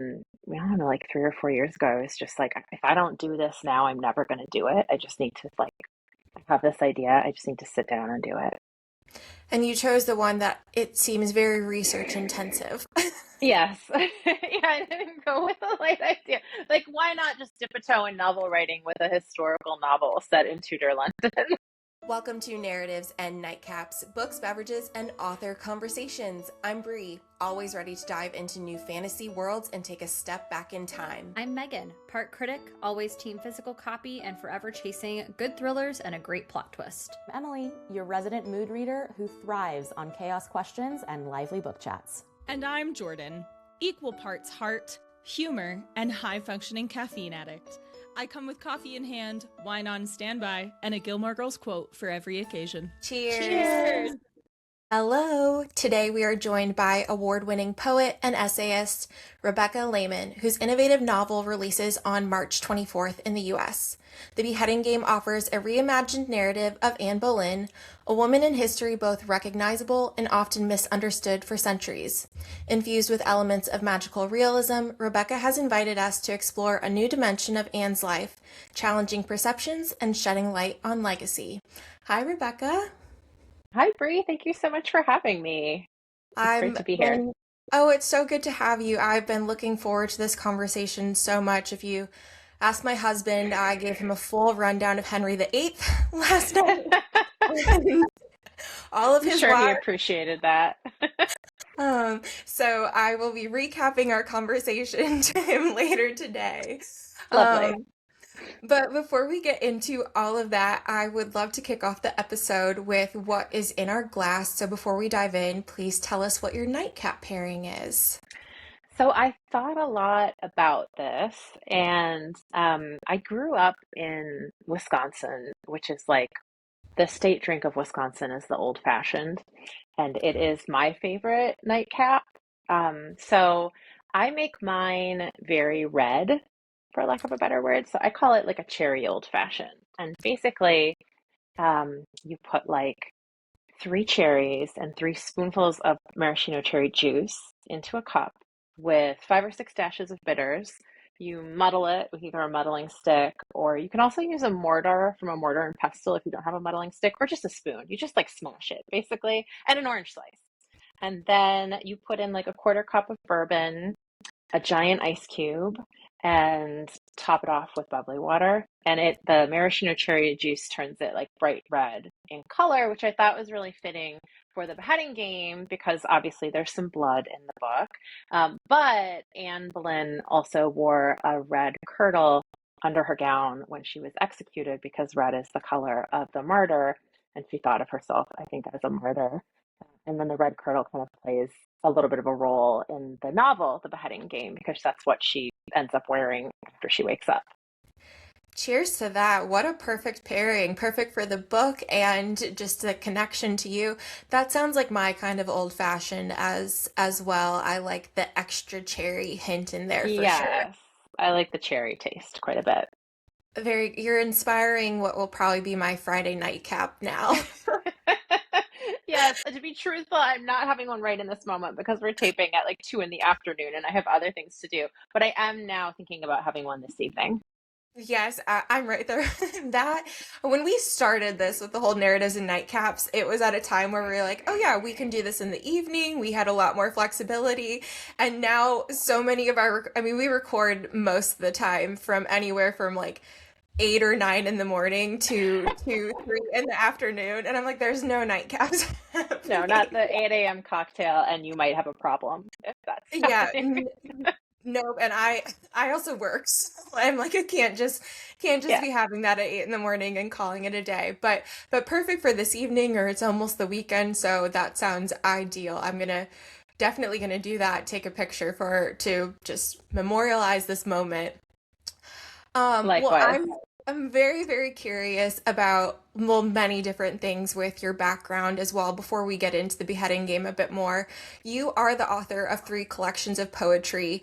I don't know, like 3 or 4 years ago, I was just like, if I don't do this now, I'm never going to do it. I just need to like, I have this idea. I just need to sit down and do it. And you chose the one that it seems very research intensive. Yes. Yeah, I didn't go with a light idea. Like, why not just dip a toe in novel writing with a historical novel set in Tudor London? Welcome to Narratives and Nightcaps, Books, Beverages, and Author Conversations. I'm Bree, always ready to dive into new fantasy worlds and take a step back in time. I'm Megan, part critic, always team physical copy, and forever chasing good thrillers and a great plot twist. I'm Emily, your resident mood reader who thrives on chaos questions and lively book chats. And I'm Jordan, equal parts heart, humor, and high-functioning caffeine addict. I come with coffee in hand, wine on standby, and a Gilmore Girls quote for every occasion. Cheers! Cheers! Hello! Today we are joined by award-winning poet and essayist Rebecca Lehmann, whose innovative novel releases on March 24th in the US. The Beheading Game offers a reimagined narrative of Anne Boleyn, a woman in history both recognizable and often misunderstood for centuries. Infused with elements of magical realism, Rebecca has invited us to explore a new dimension of Anne's life, challenging perceptions and shedding light on legacy. Hi, Rebecca. Hi, Bree. Thank you so much for having me. It's great to be here. Oh, it's so good to have you. I've been looking forward to this conversation so much. If you ask my husband, I gave him a full rundown of Henry VIII last night. All of I'm his sure he wives. appreciated that. So I will be recapping our conversation to him later today. Lovely. But before we get into all of that, I would love to kick off the episode with what is in our glass. So before we dive in, please tell us what your nightcap pairing is. So I thought a lot about this, and I grew up in Wisconsin, which is like the state drink of Wisconsin is the old fashioned, and it is my favorite nightcap. So I make mine very red, for lack of a better word. So I call it like a cherry old fashioned. And basically, you put like 3 cherries and 3 spoonfuls of maraschino cherry juice into a cup with 5 or 6 dashes of bitters. You muddle it with either a muddling stick, or you can also use a mortar from a mortar and pestle if you don't have a muddling stick, or just a spoon. You just like smash it basically, and an orange slice. And then you put in like a quarter cup of bourbon, a giant ice cube, and top it off with bubbly water. And the maraschino cherry juice turns it like bright red in color, which I thought was really fitting for the beheading game because obviously there's some blood in the book. But Anne Boleyn also wore a red kirtle under her gown when she was executed because red is the color of the martyr. And she thought of herself, I think, as a martyr. And then the red kirtle kind of plays a little bit of a role in the novel, The Beheading Game, because that's what she ends up wearing after she wakes up. Cheers to that. What a perfect pairing. Perfect for the book and just the connection to you. That sounds like my kind of old fashioned as well. I like the extra cherry hint in there for sure. Yes, I like the cherry taste quite a bit. You're inspiring what will probably be my Friday nightcap now. Yes, to be truthful, I'm not having one right in this moment because we're taping at like 2 in the afternoon and I have other things to do. But I am now thinking about having one this evening. Yes, I'm right there. That when we started this with the whole narratives and nightcaps, it was at a time where we were like, oh yeah, we can do this in the evening. We had a lot more flexibility. And now so many of we record most of the time from anywhere from like 8 or 9 in the morning to 2, 3 in the afternoon. And I'm like, there's no nightcaps. No, not the 8 a.m. cocktail, and you might have a problem if that's Yeah. happening. Nope, and I also work. So I'm like I can't just Yeah. be having that at 8 in the morning and calling it a day. But perfect for this evening, or it's almost the weekend, so that sounds ideal. I'm definitely gonna do that. Take a picture to just memorialize this moment. Well, Likewise. I'm very, very curious about, well, many different things with your background as well. Before we get into the beheading game a bit more, you are the author of 3 collections of poetry.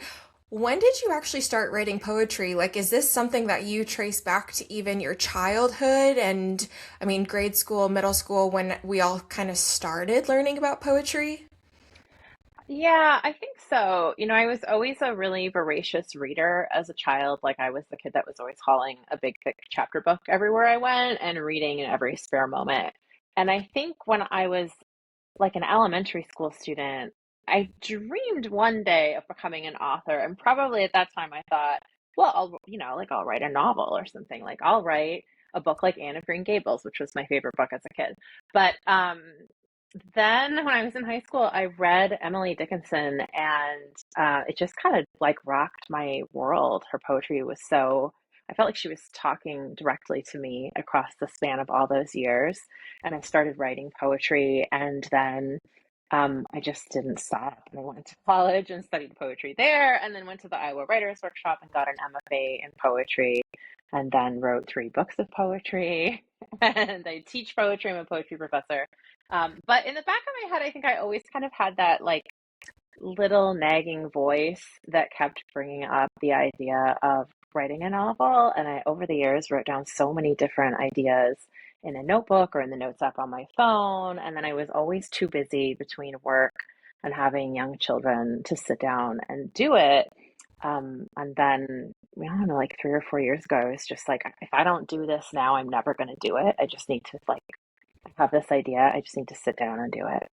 When did you actually start writing poetry? Like, is this something that you trace back to even your childhood and, grade school, middle school, when we all kind of started learning about poetry? Yeah, I think So, I was always a really voracious reader as a child. Like, I was the kid that was always hauling a big, thick chapter book everywhere I went and reading in every spare moment. And I think when I was like an elementary school student, I dreamed one day of becoming an author. And probably at that time I thought, well, like I'll write a novel or something. Like I'll write a book like Anne of Green Gables, which was my favorite book as a kid. But then when I was in high school, I read Emily Dickinson, and it just kind of like rocked my world. Her poetry was so, I felt like she was talking directly to me across the span of all those years. And I started writing poetry, and then I just didn't stop. And I went to college and studied poetry there, and then went to the Iowa Writers Workshop and got an MFA in poetry, and then wrote 3 books of poetry. And I teach poetry. I'm a poetry professor. But in the back of my head, I think I always kind of had that like little nagging voice that kept bringing up the idea of writing a novel. And I, over the years, wrote down so many different ideas in a notebook or in the notes app on my phone. And then I was always too busy between work and having young children to sit down and do it. And then, I don't know, like 3 or 4 years ago, I was just like, if I don't do this now, I'm never going to do it. I just need to like, I have this idea. I just need to sit down and do it.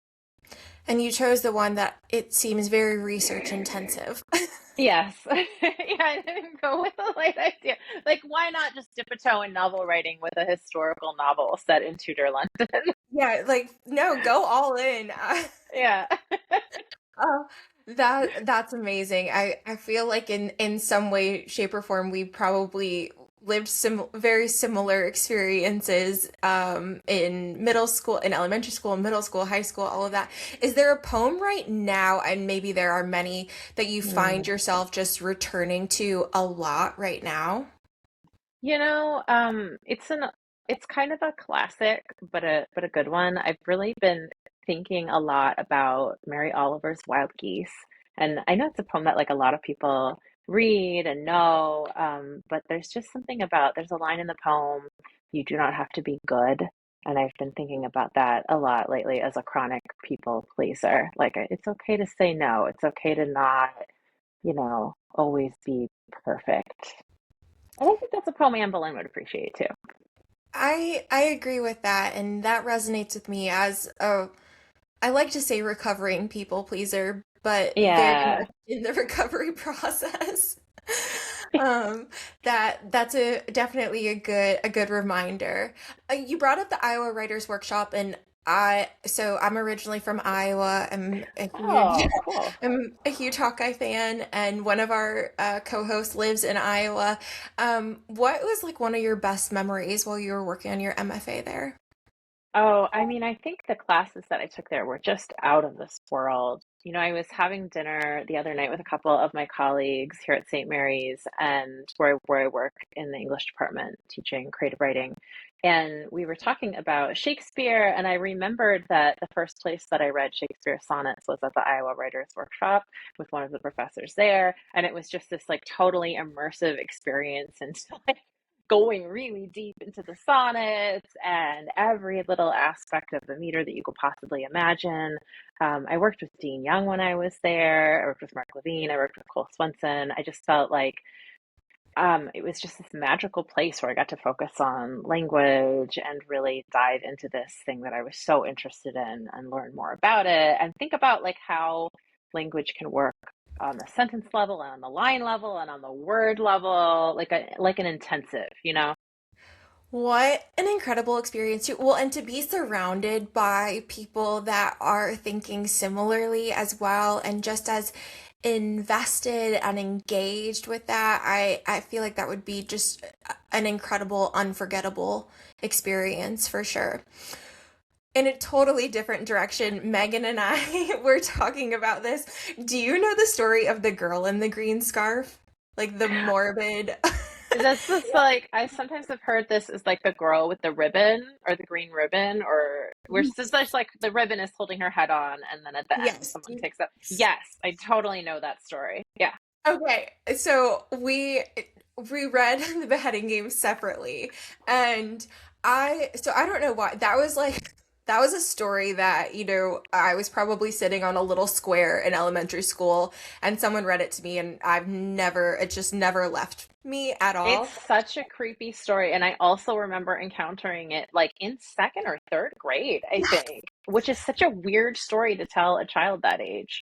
And you chose the one that it seems very research intensive. Yes. Yeah, I didn't go with a light idea. Like, why not just dip a toe in novel writing with a historical novel set in Tudor London? Yeah, like no, go all in. Yeah. Oh, that's amazing. I feel like in some way, shape, or form, we probably lived very similar experiences in middle school, in elementary school, middle school, high school, all of that. Is there a poem right now, and maybe there are many, that you find yourself just returning to a lot right now? It's kind of a classic, but a good one. I've really been thinking a lot about Mary Oliver's Wild Geese. And I know it's a poem that like a lot of people read and know, but there's just something about, there's a line in the poem, you do not have to be good. And I've been thinking about that a lot lately as a chronic people pleaser. Like, it's okay to say no. It's okay to not, always be perfect. And I think that's a poem Anne Boleyn would appreciate too. I agree with that, and that resonates with me as a, I like to say recovering people pleaser, but very Yeah. much in the recovery process. Um, that's a definitely a good reminder. You brought up the Iowa Writers Workshop, and I'm originally from Iowa. Oh, cool. I'm a huge Hawkeye fan, and one of our co-hosts lives in Iowa. What was like one of your best memories while you were working on your MFA there? Oh, I mean, I think the classes that I took there were just out of this world. I was having dinner the other night with a couple of my colleagues here at St. Mary's, and where I work in the English department teaching creative writing. And we were talking about Shakespeare, and I remembered that the first place that I read Shakespeare sonnets was at the Iowa Writers Workshop with one of the professors there. And it was just this like totally immersive experience into like going really deep into the sonnets and every little aspect of the meter that you could possibly imagine. I worked with Dean Young when I was there. I worked with Mark Levine. I worked with Cole Swenson. I just felt like it was just this magical place where I got to focus on language and really dive into this thing that I was so interested in and learn more about it and think about like how language can work on the sentence level and on the line level and on the word level, like an intensive. What an incredible experience too. Well, and to be surrounded by people that are thinking similarly as well and just as invested and engaged with that, I feel like that would be just an incredible, unforgettable experience for sure. In a totally different direction, Megan and I were talking about this. Do you know the story of the girl in the green scarf? Like the morbid. That's just like I sometimes have heard this as like the girl with the ribbon or the green ribbon, or where it's just like the ribbon is holding her head on, and then at the end Yes. someone takes up. Yes, I totally know that story. Yeah. Okay, so we read the beheading game separately, and I don't know why that was like That was a story that, I was probably sitting on a little square in elementary school and someone read it to me and it just never left me at It's all. such a creepy story. And I also remember encountering it like in second or third grade, I think, which is such a weird story to tell a child that age.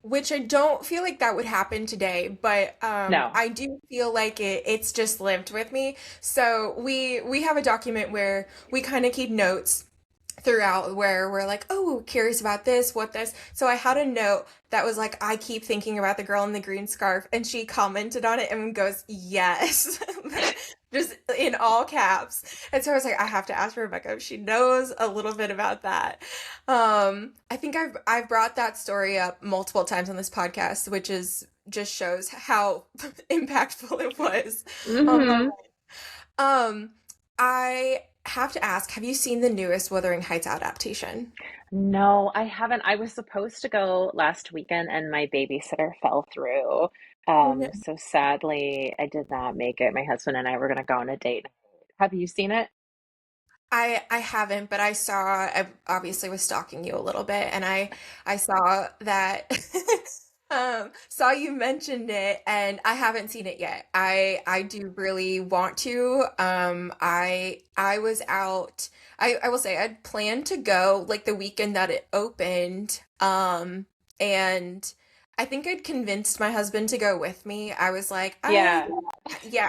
Which I don't feel like that would happen today, but No. I do feel like it's just lived with me. So we have a document where we kind of keep notes throughout where we're like, oh, curious about this, what this. So I had a note that was like, I keep thinking about the girl in the green scarf, and she commented on it and goes, yes, just in all caps. And so I was like, I have to ask Rebecca if she knows a little bit about that. I think I've brought that story up multiple times on this podcast, which is just shows how impactful it was on my Hmm. life. Um, I have to ask, have you seen the newest Wuthering Heights adaptation? No, I haven't. I was supposed to go last weekend and my babysitter fell through. Oh, no. So sadly, I did not make it. My husband and I were going to go on a date. Have you seen it? I haven't, but I obviously was stalking you a little bit, and I saw that saw you mentioned it, and I haven't seen it yet. I do really want to. I was out. I will say I'd planned to go like the weekend that it opened. And I think I'd convinced my husband to go with me. I was like, Yeah, yeah,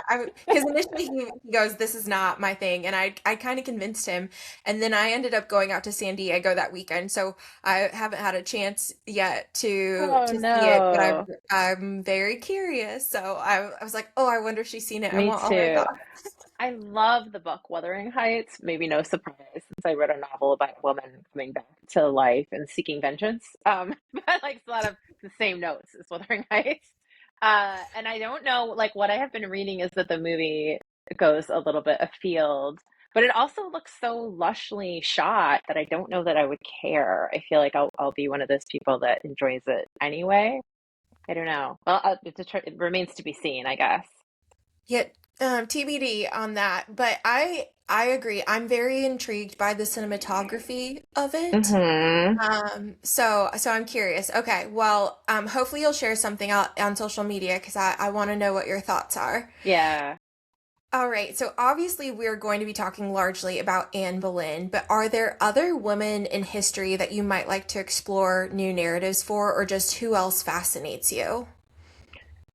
because initially he goes, "This is not my thing," and I kind of convinced him, and then I ended up going out to San Diego that weekend, so I haven't had a chance yet Oh to see it, but no. I'm very curious. So I was like, oh, I wonder if she's seen it. I Me want all her too. thoughts. I love the book Wuthering Heights. Maybe no surprise since I wrote a novel about a woman coming back to life and seeking vengeance. But like it's a lot of the same notes as Wuthering Heights. And I don't know, like what I have been reading is that the movie goes a little bit afield, but it also looks so lushly shot that I don't know that I would care. I feel like I'll be one of those people that enjoys it anyway. I don't know. Well, it remains to be seen, I guess. Yet, TBD on that, but I agree. I'm very intrigued by the cinematography of it. Hmm. So I'm curious. Okay, well, hopefully you'll share something out on social media because I want to know what your thoughts are. Yeah. All right, so obviously we're going to be talking largely about Anne Boleyn, but are there other women in history that you might like to explore new narratives for, or just who else fascinates you?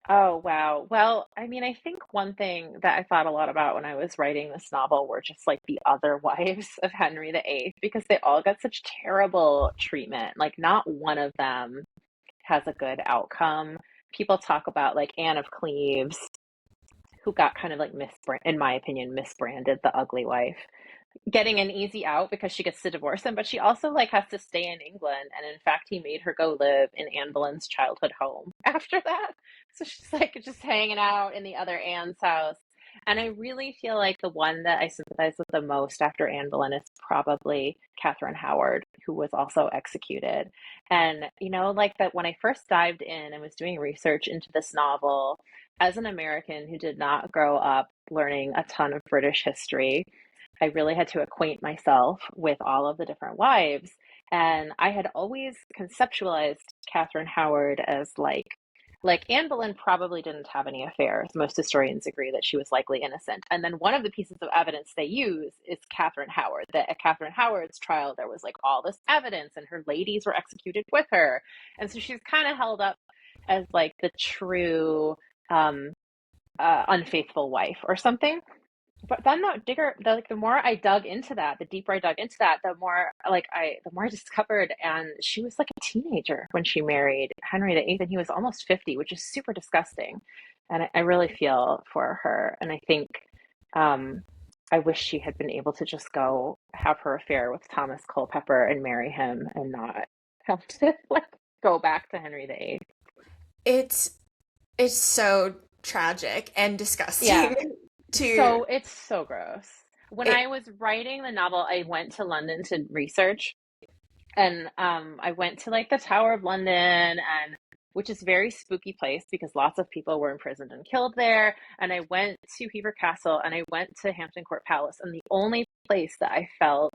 Oh, wow. Well, I mean, I think one thing that I thought a lot about when I was writing this novel were just like the other wives of Henry VIII, because they all got such terrible treatment. Like, not one of them has a good outcome. People talk about like Anne of Cleves, who got kind of like in my opinion, misbranded the ugly wife, getting an easy out because she gets to divorce him, but she also like has to stay in England. And in fact, he made her go live in Anne Boleyn's childhood home after that. So she's like just hanging out in the other Anne's house. And I really feel like the one that I sympathize with the most after Anne Boleyn is probably Catherine Howard, who was also executed. And, like that when I first dived in and was doing research into this novel, as an American who did not grow up learning a ton of British history, I really had to acquaint myself with all of the different wives. And I had always conceptualized Catherine Howard as like Anne Boleyn probably didn't have any affairs. Most historians agree that she was likely innocent. And then one of the pieces of evidence they use is Catherine Howard. That at Catherine Howard's trial, there was like all this evidence, and her ladies were executed with her. And so she's kind of held up as like the true um, unfaithful wife or something. But then the more I dug into that, the deeper I dug into that, the more I discovered, and she was like a teenager when she married Henry VIII, and he was almost 50, which is super disgusting. And I really feel for her, and I think um, I wish she had been able to just go have her affair with Thomas Culpeper and marry him, and not have to like go back to Henry VIII. It's it's so tragic and Yeah, disgusting to so it's so gross. When it. I was writing the novel, I went to London to research, and I went to like the Tower of London, and which is a very spooky place because lots of people were imprisoned and killed there. And I went to Hever Castle, and I went to Hampton Court Palace, and the only place that I felt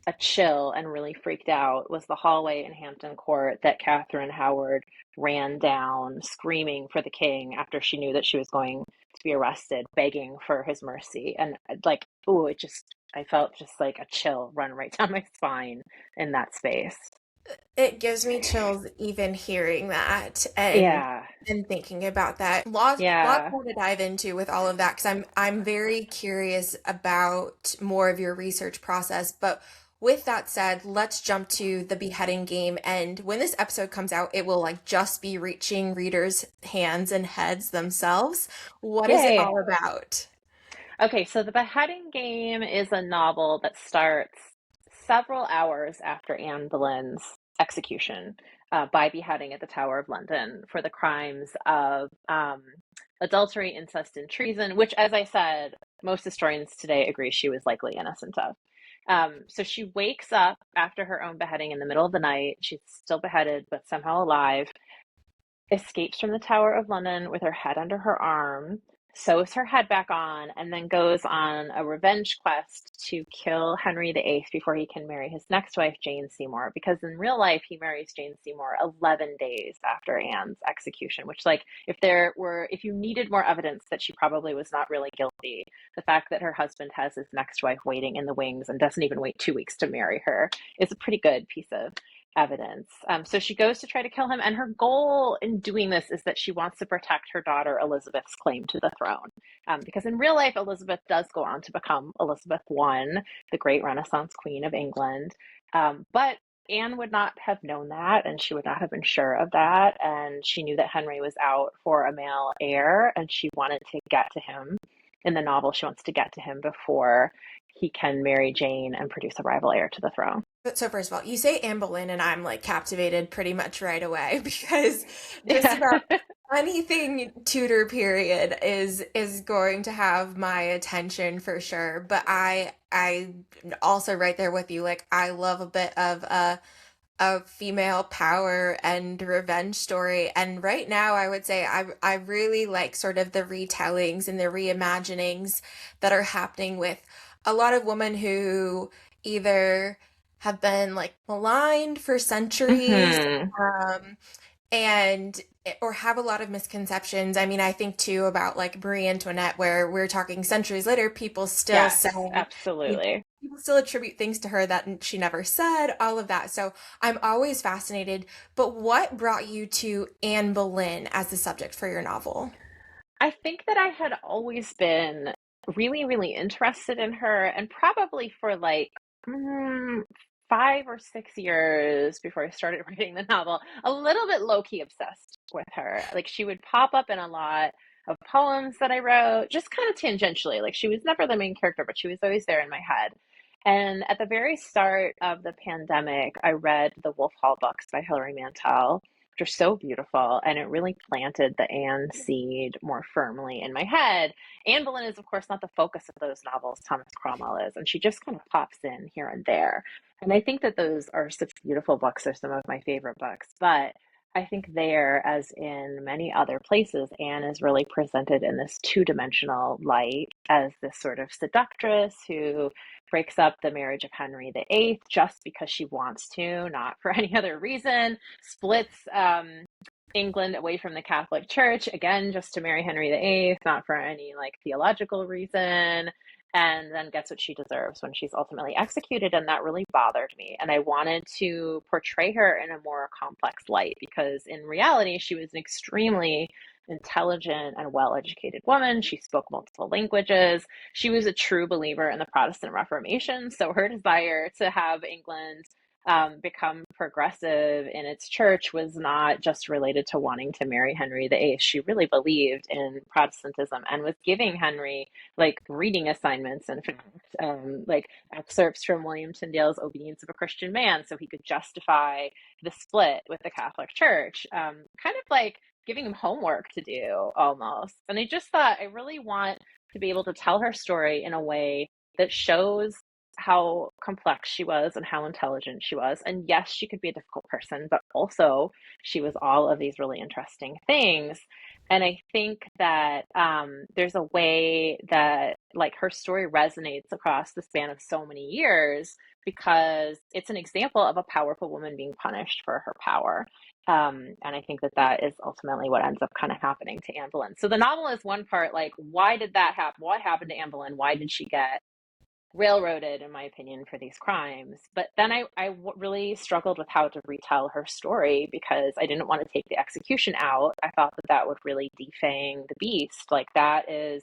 a chill and really freaked out was the hallway in Hampton Court that Catherine Howard ran down screaming for the king after she knew that she was going to be arrested, begging for his mercy. And like, ooh, I felt just like a chill run right down my spine in that space. It gives me chills even hearing that Yeah. and thinking about that. Lots Yeah. more to dive into with all of that because I'm very curious about more of your research process. But with that said, let's jump to the beheading game. And when this episode comes out, it will like just be reaching readers' hands and heads themselves. What is it Yay. all about? Okay, so The Beheading Game is a novel that starts several hours after Anne Boleyn's execution by beheading at the Tower of London for the crimes of adultery, incest, and treason, which, as I said, most historians today agree she was likely innocent of. So she wakes up after her own beheading in the middle of the night. She's still beheaded, but somehow alive, escapes from the Tower of London with her head under her arm, sews her head back on, and then goes on a revenge quest to kill Henry VIII before he can marry his next wife, Jane Seymour. Because in real life, he marries Jane Seymour 11 days after Anne's execution, which, like, if you needed more evidence that she probably was not really guilty, the fact that her husband has his next wife waiting in the wings and doesn't even wait 2 weeks to marry her is a pretty good piece of evidence. So she goes to try to kill him, and her goal in doing this is that she wants to protect her daughter Elizabeth's claim to the throne. Because in real life, Elizabeth does go on to become Elizabeth I, the great Renaissance Queen of England. But Anne would not have known that, and she would not have been sure of that. And she knew that Henry was out for a male heir, and she wanted to get to him. In the novel, she wants to get to him before he can marry Jane and produce a rival heir to the throne. So first of all, you say Anne Boleyn, and I'm like captivated pretty much right away because just Yeah. about anything Tudor period is going to have my attention for sure. But I also right there with you. Like I love a bit of a female power and revenge story. And right now, I would say I really like sort of the retellings and the reimaginings that are happening with a lot of women who either have been like maligned for centuries, Hmm. um, and or have a lot of misconceptions. I mean, I think too about like Marie Antoinette, where we're talking centuries later, people still Yes, say, absolutely. people still attribute things to her that she never said, all of that. So I'm always fascinated. But what brought you to Anne Boleyn as the subject for your novel? I think that I had always been really, really interested in her, and probably for like mm, 5 or 6 years before I started writing the novel, a little bit low key obsessed with her. Like she would pop up in a lot of poems that I wrote, just kind of tangentially. Like she was never the main character, but she was always there in my head. And at the very start of the pandemic, I read the Wolf Hall books by Hilary Mantel, which are so beautiful, and it really planted the Anne seed more firmly in my head. Anne Boleyn is, of course, not the focus of those novels. Thomas Cromwell is, and she just kind of pops in here and there. And I think that those are such beautiful books. They're some of my favorite books. But I think there, as in many other places, Anne is really presented in this two-dimensional light as this sort of seductress who breaks up the marriage of Henry VIII just because she wants to, not for any other reason, splits England away from the Catholic Church, again, just to marry Henry VIII, not for any like theological reason, and then gets what she deserves when she's ultimately executed. And that really bothered me. And I wanted to portray her in a more complex light because in reality, she was an extremely intelligent and well-educated woman. She spoke multiple languages. She was a true believer in the Protestant Reformation. So her desire to have England become progressive in its church was not just related to wanting to marry Henry VIII. She really believed in Protestantism and was giving Henry like reading assignments, in fact, like excerpts from William Tyndale's Obedience of a Christian Man, so he could justify the split with the Catholic Church, kind of like giving him homework to do almost. And I just thought I really want to be able to tell her story in a way that shows how complex she was and how intelligent she was. And yes, she could be a difficult person, but also she was all of these really interesting things. And I think that there's a way that like her story resonates across the span of so many years because it's an example of a powerful woman being punished for her power. And I think that that is ultimately what ends up kind of happening to Anne Boleyn. So the novel is one part, like, why did that happen? What happened to Anne Boleyn? Why did she get railroaded, in my opinion, for these crimes? But then I really struggled with how to retell her story because I didn't want to take the execution out. I thought that that would really defang the beast. Like, that is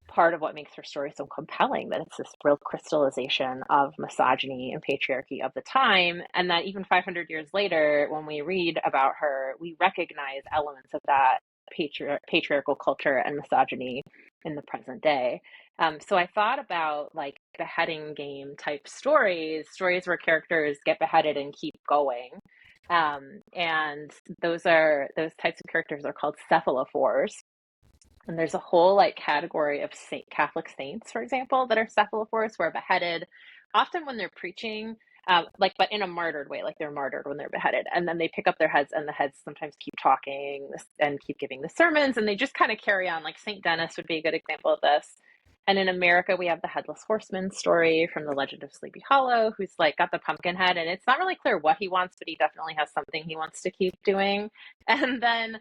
part of what makes her story so compelling, that it's this real crystallization of misogyny and patriarchy of the time, and that even 500 years later, when we read about her, we recognize elements of that patriarchal culture and misogyny in the present day. So I thought about like beheading game type stories where characters get beheaded and keep going. And those types of characters are called cephalophores. And there's a whole like category of Catholic saints, for example, that are cephalophores, who are beheaded often when they're preaching, but in a martyred way, like they're martyred when they're beheaded. And then they pick up their heads, and the heads sometimes keep talking and keep giving the sermons, and they just kind of carry on. Like St. Denis would be a good example of this. And in America, we have the Headless Horseman story from the Legend of Sleepy Hollow, who's like got the pumpkin head, and it's not really clear what he wants, but he definitely has something he wants to keep doing. And then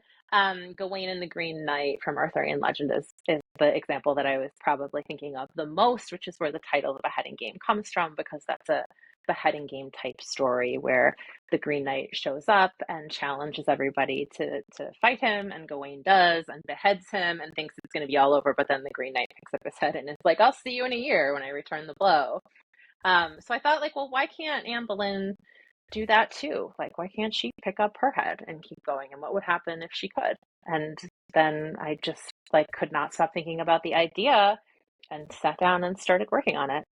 Gawain and the Green Knight from Arthurian legend is the example that I was probably thinking of the most, which is where the title of the beheading game comes from, because that's a beheading game type story where the Green Knight shows up and challenges everybody to fight him, and Gawain does and beheads him and thinks it's going to be all over, but then the Green Knight picks up his head and is like, I'll see you in a year when I return the blow. So I thought, like, well, why can't Anne Boleyn do that too? Like, why can't she pick up her head and keep going? And what would happen if she could? And then I just like could not stop thinking about the idea and sat down and started working on it.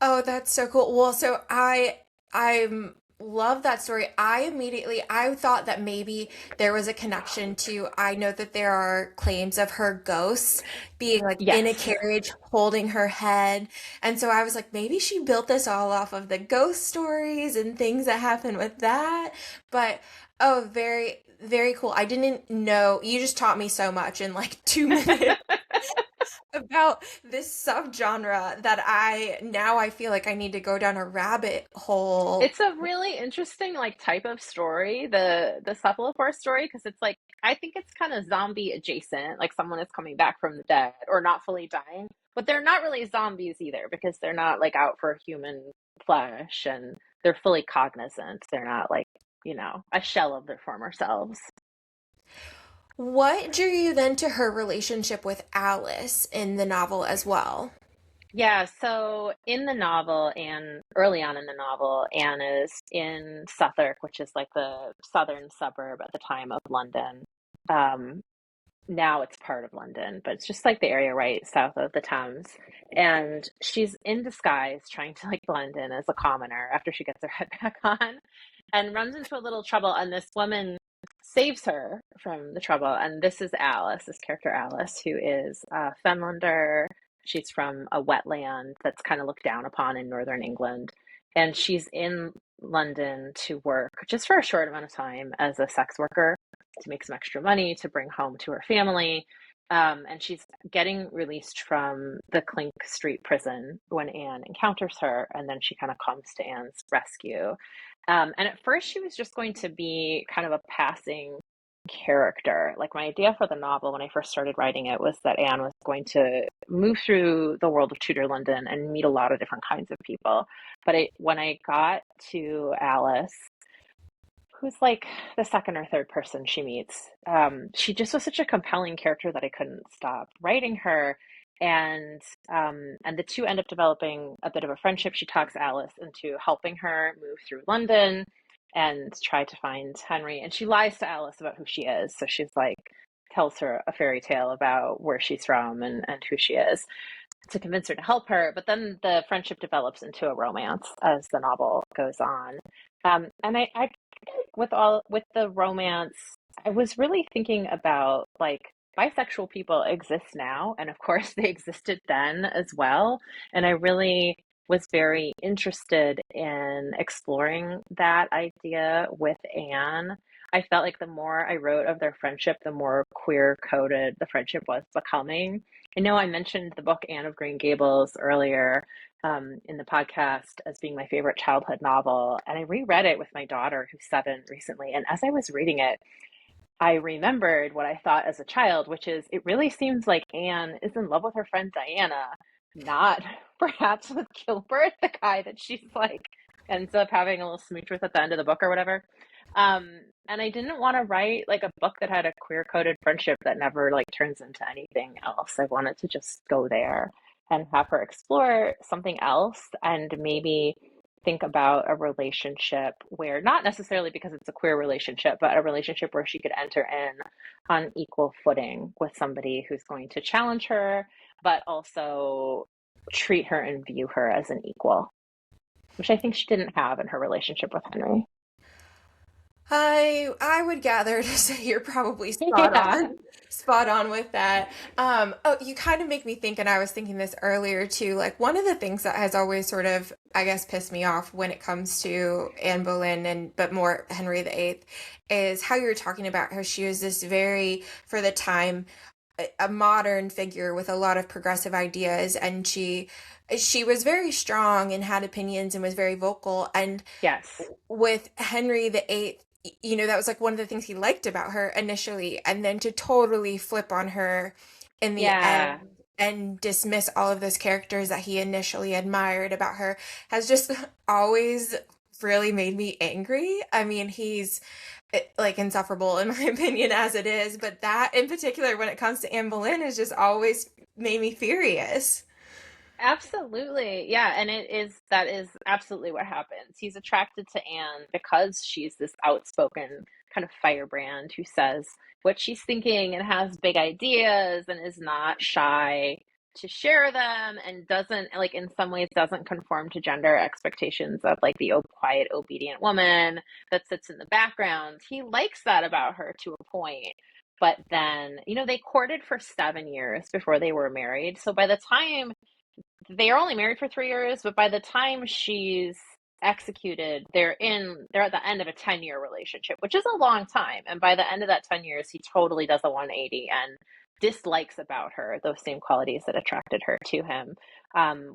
Oh, that's so cool. Well, so I love that story. I thought that maybe there was a connection to, I know that there are claims of her ghosts being like in a Yes. carriage holding her head. And so I was like, maybe she built this all off of the ghost stories and things that happen with that. But oh, very, very cool. I didn't know. You just taught me so much in like 2 minutes about this subgenre that I feel like I need to go down a rabbit hole. It's a really interesting like type of story, the cephalophore story, because it's like I think it's kind of zombie adjacent, like someone is coming back from the dead or not fully dying, but they're not really zombies either because they're not like out for human flesh, and they're fully cognizant. They're not like, a shell of their former selves. What drew you then to her relationship with Alice in the novel as well? Yeah, so in the novel, and early on in the novel, Anne is in Southwark, which is like the southern suburb at the time of London. Um, Now it's part of London, but it's just like the area right south of the Thames. And she's in disguise trying to like blend in as a commoner after she gets her head back on and runs into a little trouble. And this woman saves her from the trouble. And this is Alice, this character Alice, who is a Fenlander. She's from a wetland that's kind of looked down upon in northern England. And she's in London to work just for a short amount of time as a sex worker to make some extra money to bring home to her family. And she's getting released from the Clink Street prison when Anne encounters her, and then she kind of comes to Anne's rescue. And at first, she was just going to be kind of a passing character. Like, my idea for the novel when I first started writing it was that Anne was going to move through the world of Tudor London and meet a lot of different kinds of people. But when I got to Alice, who's like the second or third person she meets, she just was such a compelling character that I couldn't stop writing her. And the two end up developing a bit of a friendship. She talks Alice into helping her move through London and try to find Henry. And she lies to Alice about who she is. So she's like, tells her a fairy tale about where she's from and who she is to convince her to help her. But then the friendship develops into a romance as the novel goes on. And I with the romance, I was really thinking about like bisexual people exist now, and of course they existed then as well. And I really was very interested in exploring that idea with Anne. I felt like the more I wrote of their friendship, the more queer coded the friendship was becoming. I know I mentioned the book Anne of Green Gables earlier in the podcast as being my favorite childhood novel, and I reread it with my daughter, who's 7, recently. And as I was reading it, I remembered what I thought as a child, which is it really seems like Anne is in love with her friend Diana, not perhaps with Gilbert, the guy that she's like ends up having a little smooch with at the end of the book or whatever. And I didn't want to write like a book that had a queer coded friendship that never like turns into anything else. I wanted to just go there and have her explore something else and maybe think about a relationship where not necessarily because it's a queer relationship, but a relationship where she could enter in on equal footing with somebody who's going to challenge her, but also treat her and view her as an equal, which I think she didn't have in her relationship with Henry. I would gather to say you're probably Yeah. spot on with that. Oh, you kind of make me think, and I was thinking this earlier too. Like one of the things that has always sort of, I guess, pissed me off when it comes to Anne Boleyn and but more Henry VIII is how you were talking about how she was this very, for the time, a modern figure with a lot of progressive ideas, and she was very strong and had opinions and was very vocal. And Yes. with Henry VIII, that was like one of the things he liked about her initially, and then to totally flip on her in the end Yeah. and dismiss all of those characters that he initially admired about her has just always really made me angry. I mean, he's like insufferable in my opinion as it is, but that in particular, when it comes to Anne Boleyn, has just always made me furious. Absolutely. Yeah, and that is absolutely what happens. He's attracted to Anne because she's this outspoken kind of firebrand who says what she's thinking and has big ideas and is not shy to share them and doesn't like in some ways doesn't conform to gender expectations of like the quiet obedient woman that sits in the background. He likes that about her to a point. But then, they courted for 7 years before they were married. So by the time they are only married for 3 years, but by the time she's executed, they're at the end of a 10-year relationship, which is a long time. And by the end of that 10 years, he totally does a 180 and dislikes about her those same qualities that attracted her to him.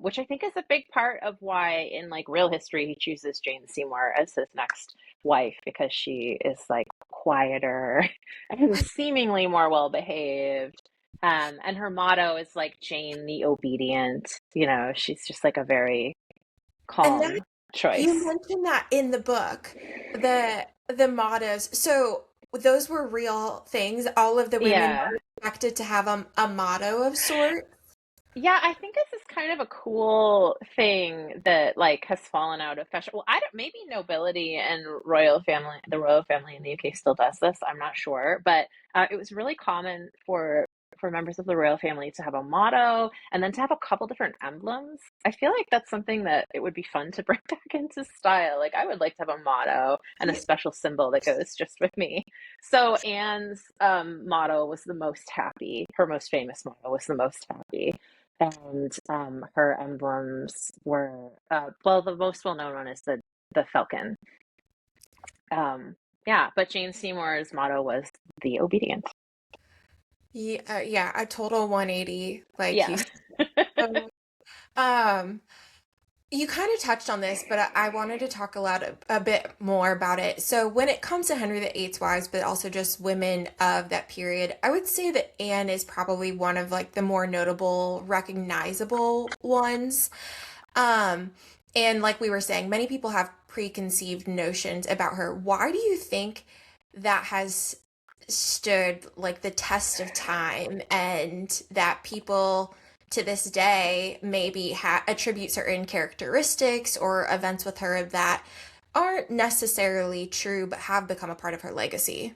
Which I think is a big part of why in like real history he chooses Jane Seymour as his next wife, because she is like quieter and seemingly more well behaved, and her motto is like Jane the Obedient. She's just like a very And that calm you choice. mentioned that in the book, the mottos. So those were real things. All of the women Yeah. were expected to have a motto of sort. Yeah, I think this is kind of a cool thing that like has fallen out of fashion. Well, I don't, maybe nobility and the royal family in the UK still does this. I'm not sure, but it was really common for members of the royal family to have a motto and then to have a couple different emblems. I feel like that's something that it would be fun to bring back into style. Like I would like to have a motto and a Yeah. special symbol that goes just with me. So Anne's motto was the most happy. Her most famous motto was the most happy, and her emblems were well, the most well-known one is the falcon. Yeah, but Jane Seymour's motto was the obedient. Yeah, yeah, a total 180, like you Yeah. said. Um, You kind of touched on this, but I wanted to talk a bit more about it. So when it comes to Henry VIII's wives, but also just women of that period, I would say that Anne is probably one of like the more notable, recognizable ones. Um, and like we were saying, many people have preconceived notions about her. Why do you think that has stood like the test of time and that people to this day maybe attribute certain characteristics or events with her that aren't necessarily true but have become a part of her legacy?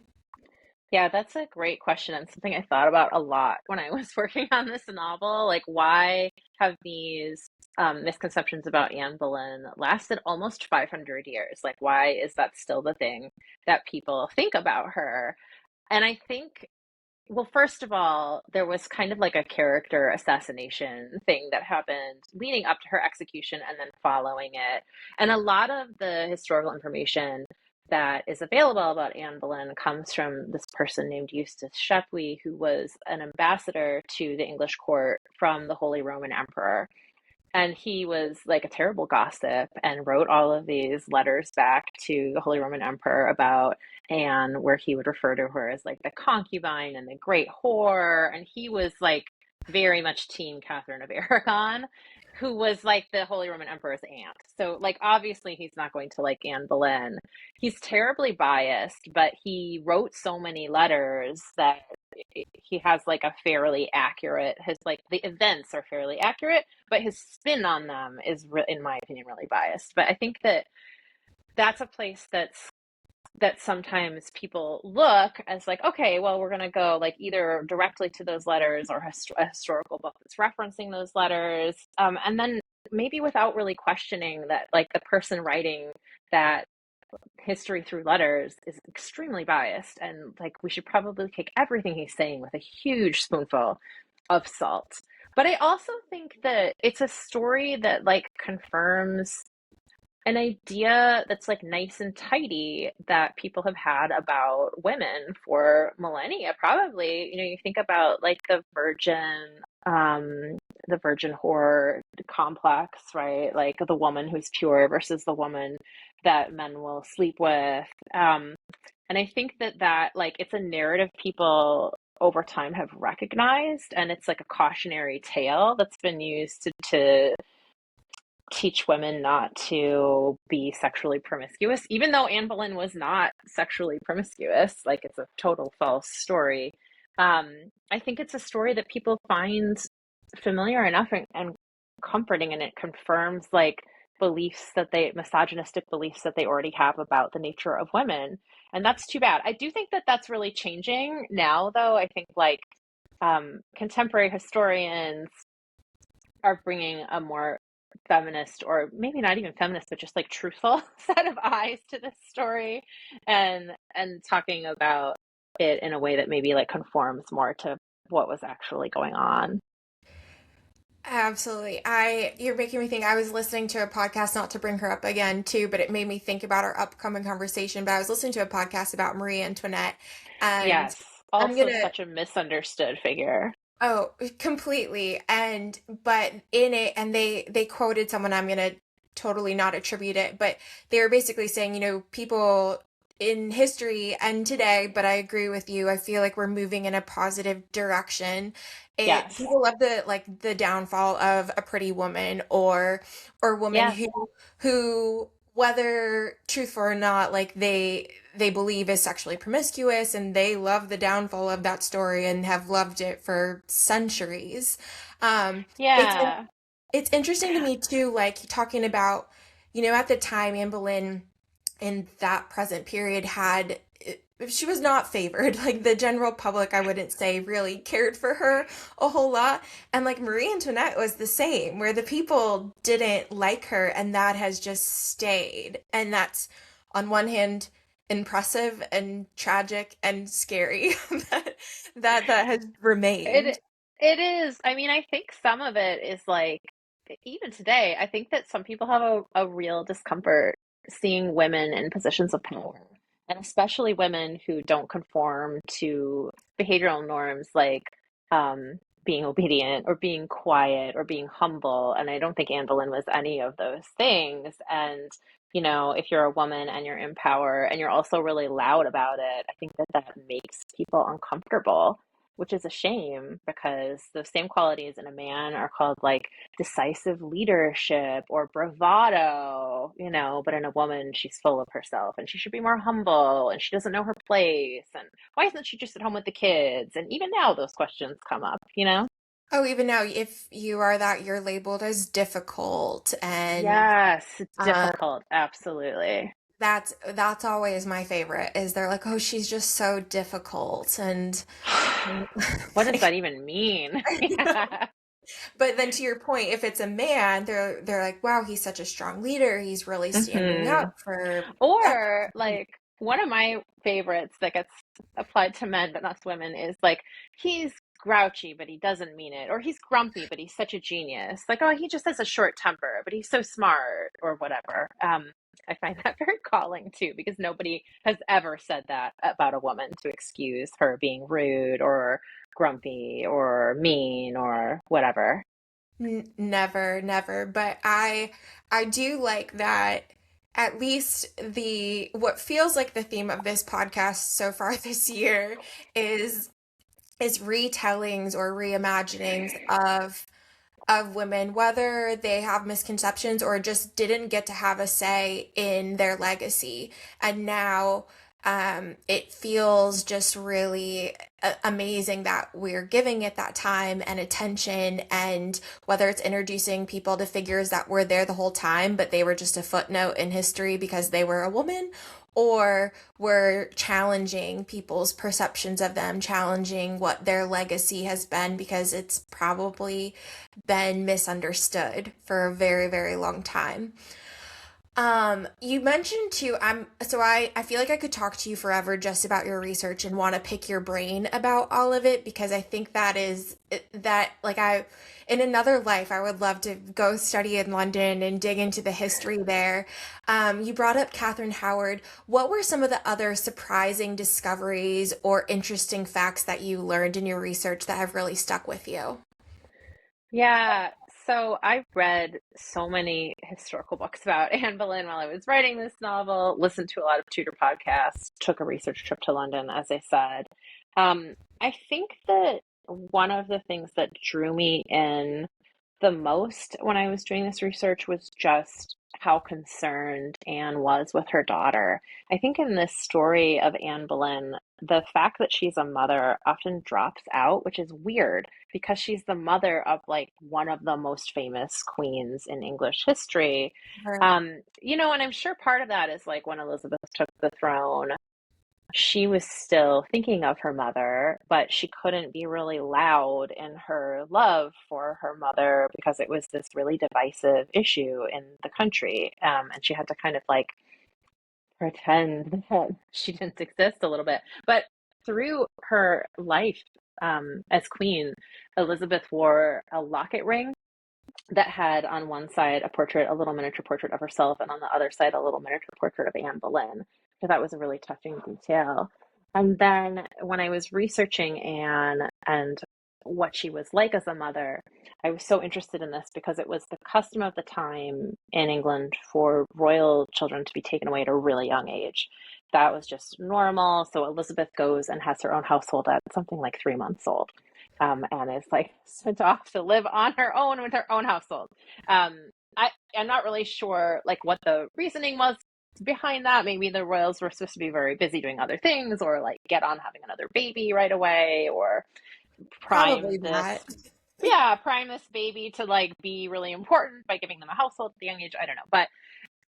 Yeah, that's a great question and something I thought about a lot when I was working on this novel. Like, why have these misconceptions about Anne Boleyn lasted almost 500 years? Like, why is that still the thing that people think about her? And I think, well, first of all, there was kind of like a character assassination thing that happened leading up to her execution and then following it. And a lot of the historical information that is available about Anne Boleyn comes from this person named Eustace Shepley, who was an ambassador to the English court from the Holy Roman Emperor. And he was like a terrible gossip and wrote all of these letters back to the Holy Roman Emperor about Anne, where he would refer to her as like the concubine and the great whore. And he was like very much Team Catherine of Aragon, who was like the Holy Roman Emperor's aunt. So, like, obviously, he's not going to like Anne Boleyn. He's terribly biased, but he wrote so many letters that he has like a fairly accurate, his like the events are fairly accurate, but his spin on them is in my opinion really biased. But I think that that's a place that sometimes people look as like, okay, well, we're going to go like either directly to those letters or a historical book that's referencing those letters, and then maybe without really questioning that like the person writing that history through letters is extremely biased, and like we should probably take everything he's saying with a huge spoonful of salt. But I also think that it's a story that like confirms an idea that's like nice and tidy that people have had about women for millennia. Probably, you think about like the virgin whore complex, right? Like the woman who's pure versus the woman that men will sleep with. And I think that like it's a narrative people over time have recognized, and it's like a cautionary tale that's been used to teach women not to be sexually promiscuous, even though Anne Boleyn was not sexually promiscuous. Like it's a total false story. I think it's a story that people find familiar enough and comforting, and it confirms like misogynistic beliefs that they already have about the nature of women. And that's too bad. I do think that that's really changing now, though. I think like contemporary historians are bringing a more feminist, or maybe not even feminist, but just like truthful set of eyes to this story, and talking about it in a way that maybe like conforms more to what was actually going on. Absolutely. You're making me think. I was listening to a podcast, not to bring her up again too, but it made me think about our upcoming conversation. But I was listening to a podcast about Marie Antoinette, and Yes, I'm also gonna such a misunderstood figure. oh, completely. And but in it, and they quoted someone, I'm gonna totally not attribute it, but they were basically saying, people in history and today, but I agree with you. I feel like we're moving in a positive direction. Yes. People love the downfall of a pretty woman, or woman Yes. who whether truthful or not, like they believe is sexually promiscuous, and they love the downfall of that story and have loved it for centuries. It's Yeah. it's interesting to me too, like talking about, at the time Anne Boleyn in that present period she was not favored. Like the general public, I wouldn't say really cared for her a whole lot. And like Marie Antoinette was the same, where the people didn't like her, and that has just stayed. And that's on one hand impressive and tragic and scary that has remained. It it is. I mean, I think some of it is like even today, I think that some people have a real discomfort seeing women in positions of power, and especially women who don't conform to behavioral norms like being obedient or being quiet or being humble. And I don't think Anne Boleyn was any of those things. And if you're a woman and you're in power and you're also really loud about it, I think that makes people uncomfortable, which is a shame because those same qualities in a man are called like decisive leadership or bravado, but in a woman, she's full of herself and she should be more humble and she doesn't know her place. And why isn't she just at home with the kids? And even now, those questions come up. Oh, even now, if you are that, you're labeled as difficult, and Yes, it's um, difficult. Absolutely. that's always my favorite. Is they're like, oh, she's just so difficult, and What does that like, even mean? I know. Yeah. But then to your point, if it's a man, they're like, wow, he's such a strong leader. He's really standing hmm up for Or like one of my favorites that gets applied to men but not to women is like he's grouchy but he doesn't mean it, or he's grumpy but he's such a genius. Like, oh, he just has a short temper but he's so smart or whatever. I find that very calling too, because nobody has ever said that about a woman to excuse her being rude or grumpy or mean or whatever. Never, never. But I do like that at least the what feels like the theme of this podcast so far this year is retellings or reimaginings of women, whether they have misconceptions or just didn't get to have a say in their legacy. And now it feels just really amazing that we're giving it that time and attention. And whether it's introducing people to figures that were there the whole time, but they were just a footnote in history because they were a woman, or we're challenging people's perceptions of them, challenging what their legacy has been because it's probably been misunderstood for a very, very long time. You mentioned too, I feel like I could talk to you forever just about your research and want to pick your brain about all of it because I think that is that like in another life I would love to go study in London and dig into the history there. You brought up Catherine Howard. What were some of the other surprising discoveries or interesting facts that you learned in your research that have really stuck with you? Yeah, so I read so many historical books about Anne Boleyn while I was writing this novel, listened to a lot of Tudor podcasts, took a research trip to London, as I said. I think that one of the things that drew me in the most when I was doing this research was just how concerned Anne was with her daughter. I think in this story of Anne Boleyn, the fact that she's a mother often drops out, which is weird because she's the mother of like one of the most famous queens in English history. And I'm sure part of that is like when Elizabeth took the throne, she was still thinking of her mother, but she couldn't be really loud in her love for her mother because it was this really divisive issue in the country. And she had to kind of like pretend that she didn't exist a little bit. But through her life as queen, Elizabeth wore a locket ring that had on one side a portrait, a little miniature portrait of herself, and on the other side a little miniature portrait of Anne Boleyn. So that was a really touching detail. And then when I was researching Anne and what she was like as a mother, I was so interested in this because it was the custom of the time in England for royal children to be taken away at a really young age. That was just normal. So Elizabeth goes and has her own household at something like 3 months old, and is like sent off to live on her own with her own household. Um, I'm not really sure like what the reasoning was behind that. Maybe the royals were supposed to be very busy doing other things, or like get on having another baby right away, or Probably prime this that. yeah, prime this baby to like be really important by giving them a household at the young age. I don't know, but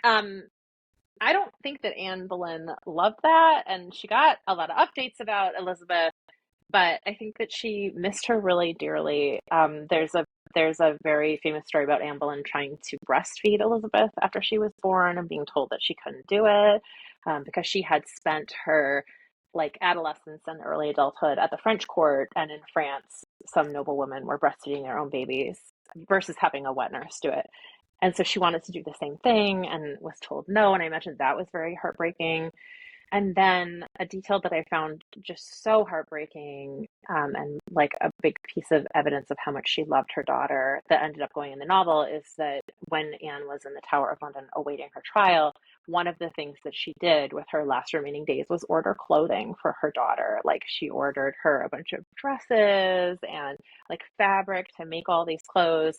um, I don't think that Anne Boleyn loved that, and she got a lot of updates about Elizabeth, but I think that she missed her really dearly. There's a very famous story about Anne Boleyn trying to breastfeed Elizabeth after she was born and being told that she couldn't do it, because she had spent her like adolescence and early adulthood at the French court, and in France, some noble women were breastfeeding their own babies versus having a wet nurse do it. And so she wanted to do the same thing and was told no. And I imagine that was very heartbreaking. And then a detail that I found just so heartbreaking, and like a big piece of evidence of how much she loved her daughter that ended up going in the novel is that when Anne was in the Tower of London awaiting her trial, one of the things that she did with her last remaining days was order clothing for her daughter. Like she ordered her a bunch of dresses and like fabric to make all these clothes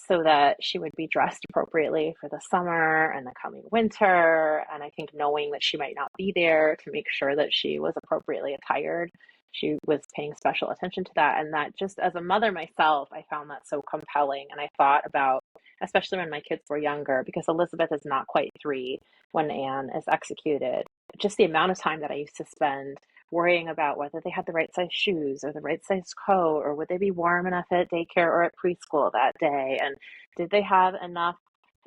so that she would be dressed appropriately for the summer and the coming winter. And I think knowing that she might not be there to make sure that she was appropriately attired, she was paying special attention to that. And that just as a mother myself, I found that so compelling. And I thought about, especially when my kids were younger, because Elizabeth is not quite 3 when Anne is executed, just the amount of time that I used to spend worrying about whether they had the right size shoes or the right size coat, or would they be warm enough at daycare or at preschool that day, and did they have enough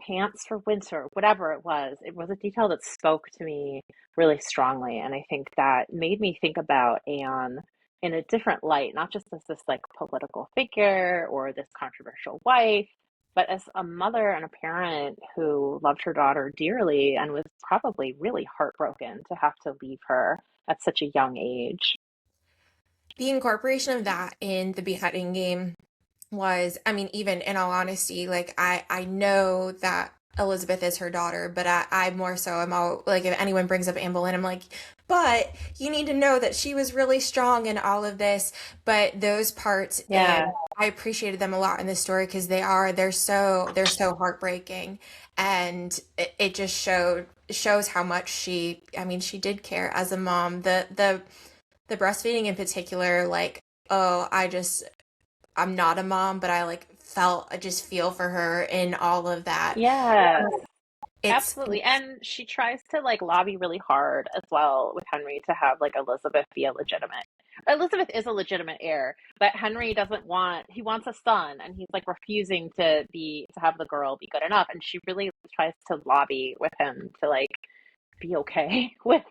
pants for winter, whatever it was. It was a detail that spoke to me really strongly, and I think that made me think about Anne in a different light, not just as this like political figure or this controversial wife, But as a mother and a parent who loved her daughter dearly and was probably really heartbroken to have to leave her at such a young age. The incorporation of that in the beheading game was, I mean, even in all honesty, like I know that Elizabeth is her daughter, but I more so am all like, if anyone brings up Anne Boleyn, I'm like, but you need to know that she was really strong in all of this. But those parts, and Yeah. I appreciated them a lot in this story because they're so heartbreaking, and it just shows how much she, I mean, she did care as a mom. The breastfeeding in particular, like, oh, I'm not a mom, but I just feel for her in all of that. Yes. It's, Absolutely. And she tries to like lobby really hard as well with Henry to have like Elizabeth be a legitimate. Elizabeth is a legitimate heir, but Henry doesn't want, he wants a son and he's like refusing to have the girl be good enough. And she really tries to lobby with him to like be okay with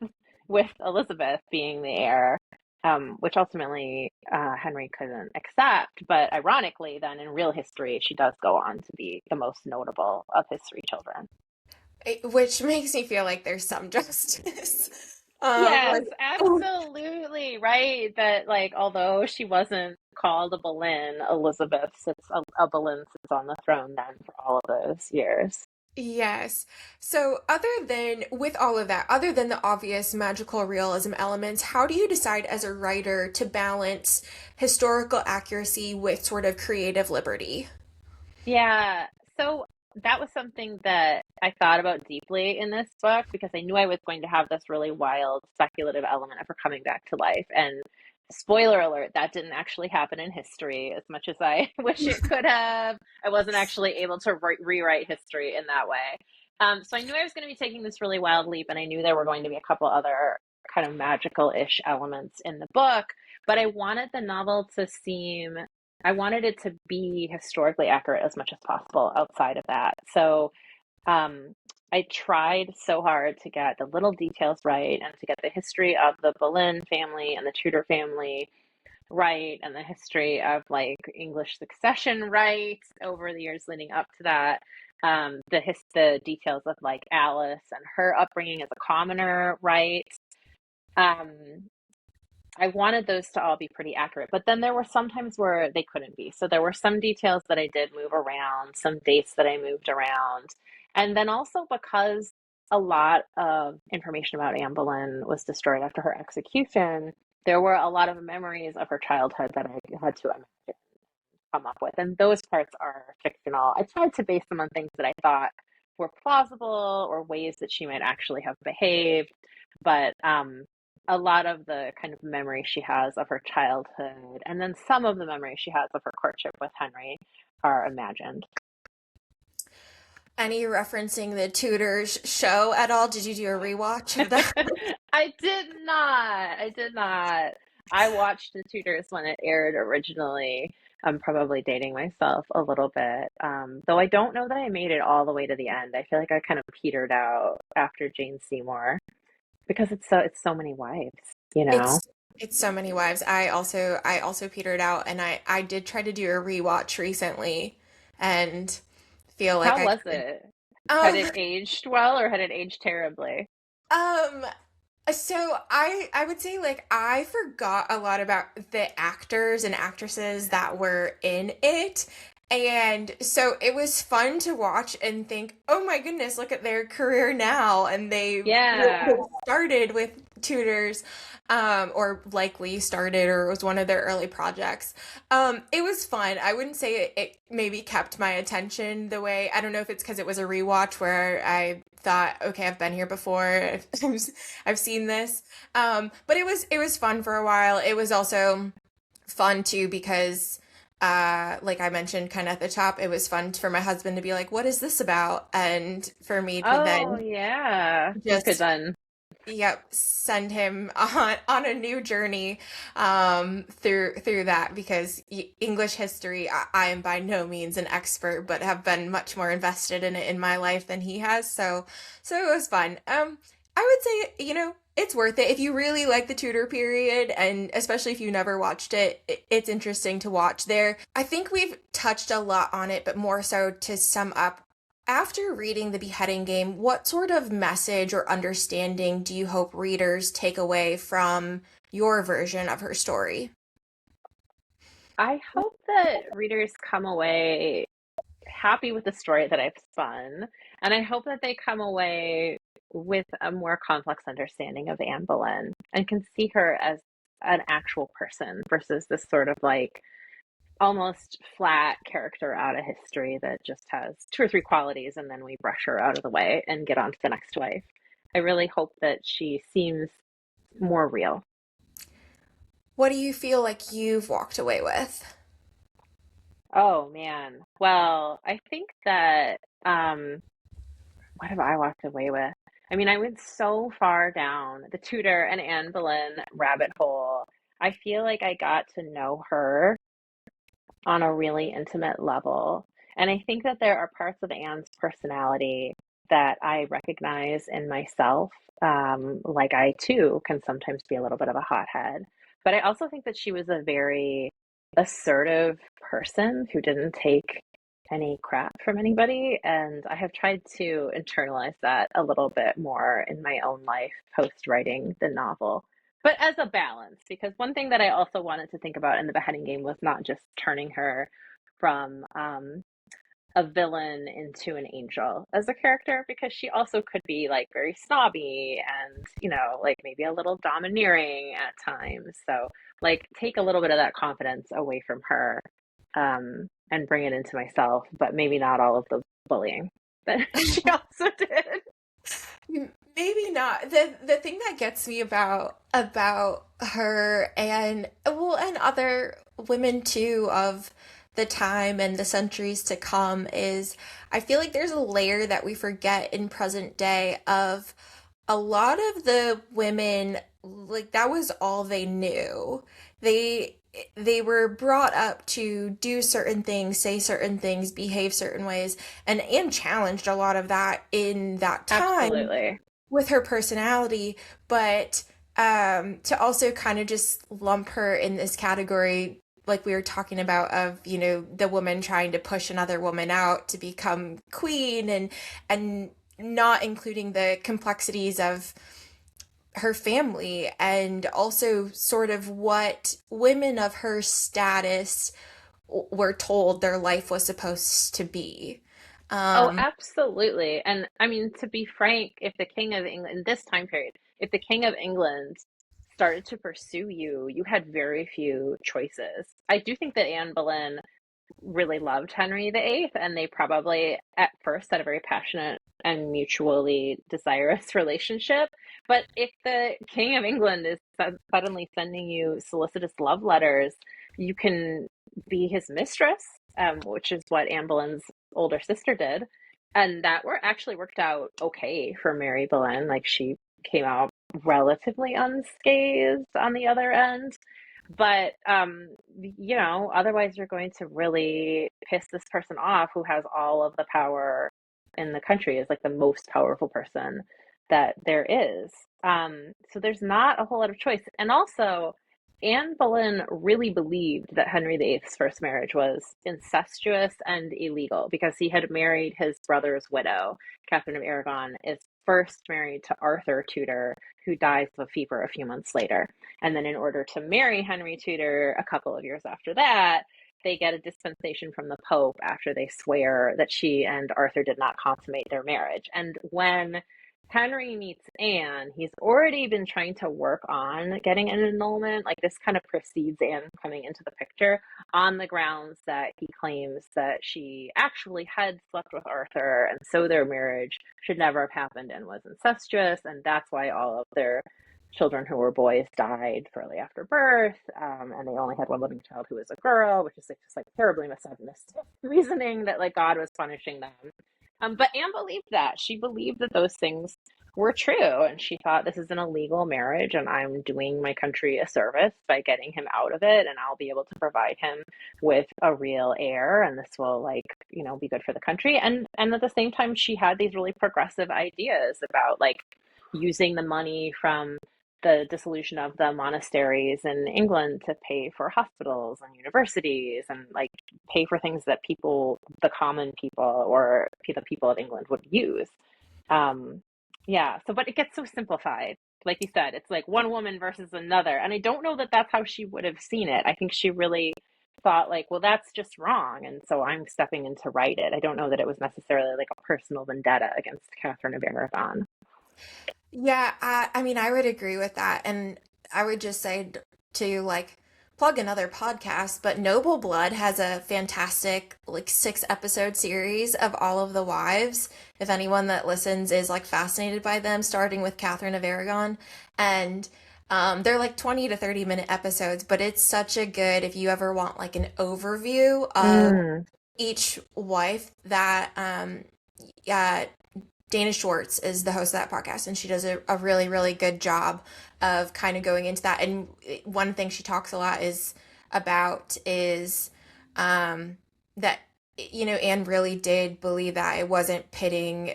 Elizabeth being the heir. Which ultimately Henry couldn't accept, but ironically, then in real history, she does go on to be the most notable of his three children. which makes me feel like there's some justice. Yes, Like, absolutely right. That like, although she wasn't called a Boleyn, Elizabeth sits a Boleyn sits on the throne then for all of those years. yes. So, with all of that, other than the obvious magical realism elements, how do you decide as a writer to balance historical accuracy with sort of creative liberty? Yeah, so that was something that I thought about deeply in this book because I knew I was going to have this really wild speculative element of her coming back to life. And spoiler alert, that didn't actually happen in history as much as I wish it could have. I wasn't actually able to rewrite history in that way. So I knew I was going to be taking this really wild leap, and I knew there were going to be a couple other kind of magical-ish elements in the book, but I wanted the novel to seem I wanted it to be historically accurate as much as possible outside of that. So um, I tried so hard to get the little details right and to get the history of the Boleyn family and the Tudor family right and the history of like English succession right over the years leading up to that. The details of like Alice and her upbringing as a commoner, right? Um, I wanted those to all be pretty accurate, but then there were some times where they couldn't be. So there were some details that I did move around, some dates that I moved around. And then also because a lot of information about Anne Boleyn was destroyed after her execution, there were a lot of memories of her childhood that I had to imagine, come up with. And those parts are fictional. I tried to base them on things that I thought were plausible or ways that she might actually have behaved. But a lot of the kind of memory she has of her childhood, and then some of the memory she has of her courtship with Henry are imagined. Any referencing the Tudors show at all? Did you do a rewatch of that? I did not. I did not. I watched The Tudors when it aired originally. I'm probably dating myself a little bit. Though I don't know that I made it all the way to the end. I feel like I kind of petered out after Jane Seymour because it's so many wives, you know? It's so many wives. I also petered out, and I did try to do a rewatch recently and feel like How I was could. it? Had Um it aged well or had it aged terribly? um so I would say, like, I forgot a lot about the actors and actresses that were in it. And so it was fun to watch and think, oh my goodness, look at their career now. And they Yeah. started with Tudors, or likely started, or it was one of their early projects. It was fun. I wouldn't say it maybe kept my attention the way, I don't know if it's because it was a rewatch where I thought, okay, I've been here before. I've seen this. But it was fun for a while. It was also fun too because like I mentioned kind of at the top, it was fun for my husband to be like, what is this about? And for me to Oh, then yeah. You could just, then. yep, send him on a new journey through that, because English history, I am by no means an expert, but have been much more invested in it in my life than he has. So it was fun. I would say, It's worth it if you really like the Tudor period, and especially if you never watched it, it's interesting to watch there. I think we've touched a lot on it, but more so to sum up. After reading The Beheading Game, what sort of message or understanding do you hope readers take away from your version of her story? I hope that readers come away happy with the story that I've spun, and I hope that they come away with a more complex understanding of Anne Boleyn and can see her as an actual person versus this sort of like almost flat character out of history that just has two or three qualities and then we brush her out of the way and get on to the next wife. I really hope that she seems more real. What do you feel like you've walked away with? Oh man. Well, I think that what have I walked away with? I mean, I went so far down the Tudor and Anne Boleyn rabbit hole. I feel like I got to know her on a really intimate level. And I think that there are parts of Anne's personality that I recognize in myself. Like I too can sometimes be a little bit of a hothead. But I also think that she was a very assertive person who didn't take any crap from anybody. And I have tried to internalize that a little bit more in my own life post writing the novel, but as a balance, because one thing that I also wanted to think about in the beheading game was not just turning her from a villain into an angel as a character, because she also could be like very snobby and, you know, like maybe a little domineering at times. So, like, take a little bit of that confidence away from her and bring it into myself, but maybe not all of the bullying that she also did. Maybe not. The thing that gets me about her and well and other women too of the time and the centuries to come is I feel like there's a layer that we forget in present day of a lot of the women, like that was all they knew. They they were brought up to do certain things, say certain things, behave certain ways, and challenged a lot of that in that time Absolutely. with her personality, but to also kind of just lump her in this category like we were talking about of, you know, the woman trying to push another woman out to become queen and not including the complexities of her family and also sort of what women of her status were told their life was supposed to be. Oh, Um, absolutely. And I mean, to be frank, if the King of England, in this time period, if the King of England started to pursue you, you had very few choices. I do think that Anne Boleyn really loved Henry VIII, and they probably at first had a very passionate and mutually desirous relationship. But if the King of England is suddenly sending you solicitous love letters, you can be his mistress, which is what Anne Boleyn's older sister did. And that actually worked out okay for Mary Boleyn. Like she came out relatively unscathed on the other end. But you know, otherwise you're going to really piss this person off who has all of the power in the country, is like the most powerful person that there is. So there's not a whole lot of choice. And also, Anne Boleyn really believed that Henry VIII's first marriage was incestuous and illegal because he had married his brother's widow. Catherine of Aragon is first married to Arthur Tudor, who dies of a fever a few months later. And then, in order to marry Henry Tudor a couple of years after that, they get a dispensation from the Pope after they swear that she and Arthur did not consummate their marriage. And when Henry meets Anne, he's already been trying to work on getting an annulment. Like this kind of precedes Anne coming into the picture on the grounds that he claims that she actually had slept with Arthur, and so their marriage should never have happened and was incestuous, and that's why all of their children who were boys died shortly after birth, and they only had one living child who was a girl, which is like, just like terribly misogynistic reasoning that like God was punishing them. But Anne believed that. She believed that those things were true. And she thought this is an illegal marriage and I'm doing my country a service by getting him out of it. And I'll be able to provide him with a real heir. And this will like, you know, be good for the country. And at the same time, she had these really progressive ideas about like using the money from the dissolution of the monasteries in England to pay for hospitals and universities and like pay for things that people, the common people or the people of England would use. Um, yeah, so but it gets so simplified. Like you said, it's like one woman versus another. And I don't know that that's how she would have seen it. I think she really thought like, well, that's just wrong. And so I'm stepping in to right it. I don't know that it was necessarily like a personal vendetta against Catherine of Aragon. Yeah, I mean, I would agree with that. And I would just say to like plug another podcast, but Noble Blood has a fantastic like 6 episode series of all of the wives. If anyone that listens is like fascinated by them, starting with Catherine of Aragon. And they're like 20 to 30-minute episodes, but it's such a good, if you ever want like an overview of Mm, each wife that yeah, Dana Schwartz is the host of that podcast, and she does a really, really good job of kind of going into that. And one thing she talks a lot is about is that, you know, Anne really did believe that it wasn't pitting,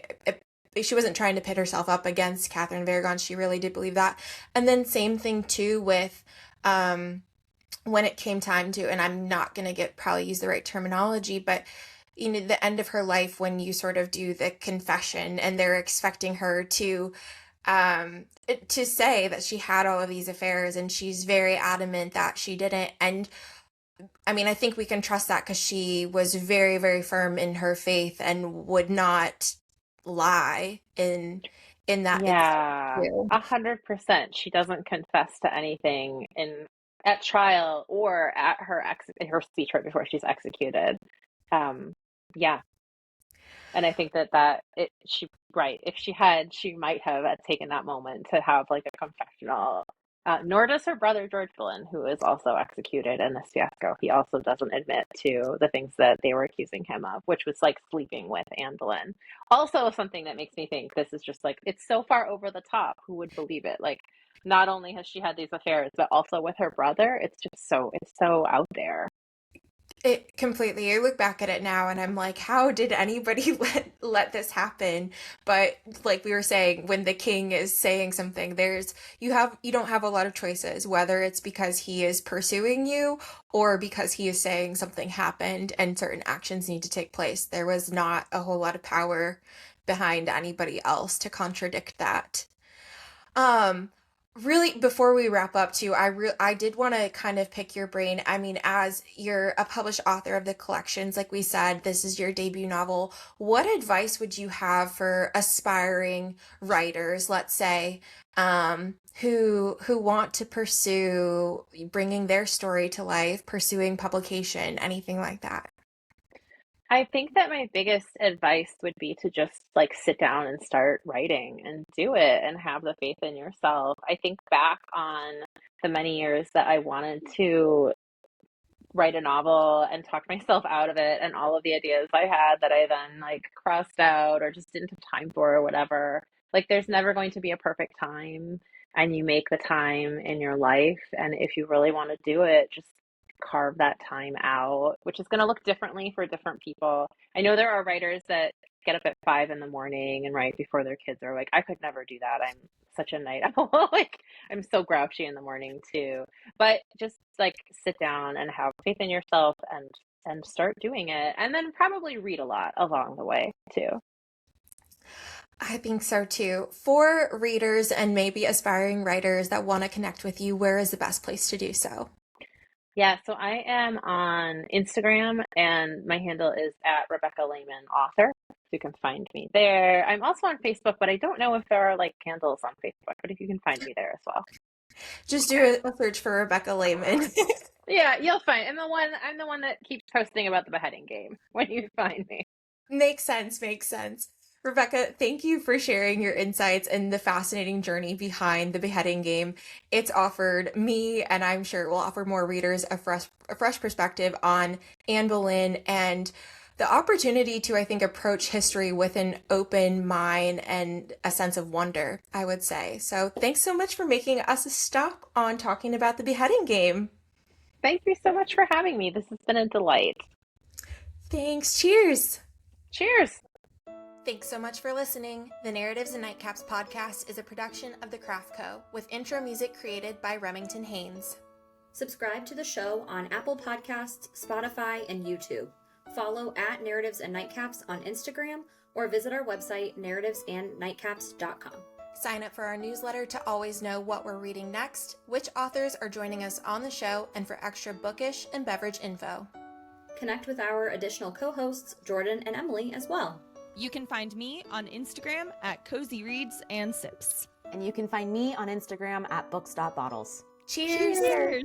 she wasn't trying to pit herself up against Catherine of Aragon. She really did believe that. And then same thing too with when it came time to, and I'm not going to get probably use the right terminology, but you know, the end of her life when you sort of do the confession and they're expecting her to say that she had all of these affairs, and she's very adamant that she didn't. And I mean, I think we can trust that because she was very, very firm in her faith and would not lie in that instance yeah, too. 100%. She doesn't confess to anything in at trial or at her speech right before she's executed. Um, yeah, and I think that she right, if she had, she might have taken that moment to have like a confessional. Nor does her brother George Boleyn, who is also executed in this fiasco. He also doesn't admit to the things that they were accusing him of, which was like sleeping with Anne Boleyn. Also, something that makes me think this is just like it's so far over the top. Who would believe it? Like, not only has she had these affairs, but also with her brother. It's so out there. It completely. I look back at it now and I'm like, how did anybody let this happen? But like we were saying, when the king is saying something, you don't have a lot of choices, whether it's because he is pursuing you or because he is saying something happened and certain actions need to take place. There was not a whole lot of power behind anybody else to contradict that. Um, Really, before we wrap up too, I did want to kind of pick your brain. I mean, as you're a published author of the collections, like we said, this is your debut novel. What advice would you have for aspiring writers, let's say, who want to pursue bringing their story to life, pursuing publication, anything like that? I think that my biggest advice would be to just like sit down and start writing and do it and have the faith in yourself. I think back on the many years that I wanted to write a novel and talk myself out of it and all of the ideas I had that I then like crossed out or just didn't have time for or whatever. Like there's never going to be a perfect time and you make the time in your life. And if you really want to do it, just carve that time out, which is going to look differently for different people. I know there are writers that get up at 5 in the morning and write before their kids are like, I could never do that. I'm such a night owl. Like I'm so grouchy in the morning too. But just like sit down and have faith in yourself and start doing it. And then probably read a lot along the way too. I think so too. For readers and maybe aspiring writers that want to connect with you, where is the best place to do so? Yeah, so I am on Instagram and my handle is at Rebecca Lehmann author. You can find me there. I'm also on Facebook, but I don't know if there are like handles on Facebook, but if you can find me there as well. Just do a search for Rebecca Lehmann. Yeah, you'll find. I'm the one that keeps posting about the beheading game when you find me. Makes sense, makes sense. Rebecca, thank you for sharing your insights and the fascinating journey behind the beheading game. It's offered me, and I'm sure it will offer more readers, a fresh perspective on Anne Boleyn and the opportunity to, I think, approach history with an open mind and a sense of wonder, I would say. So thanks so much for making us a stop on talking about the beheading game. Thank you so much for having me. This has been a delight. Thanks. Cheers. Cheers. Thanks so much for listening. The Narratives and Nightcaps podcast is a production of The Craft Co., with intro music created by Remington Haynes. Subscribe to the show on Apple Podcasts, Spotify, and YouTube. Follow at Narratives and Nightcaps on Instagram or visit our website, narrativesandnightcaps.com. Sign up for our newsletter to always know what we're reading next, which authors are joining us on the show, and for extra bookish and beverage info. Connect with our additional co-hosts, Jordan and Emily, as well. You can find me on Instagram at Cozy Reads and Sips. And you can find me on Instagram at books.bottles. Cheers! Cheers!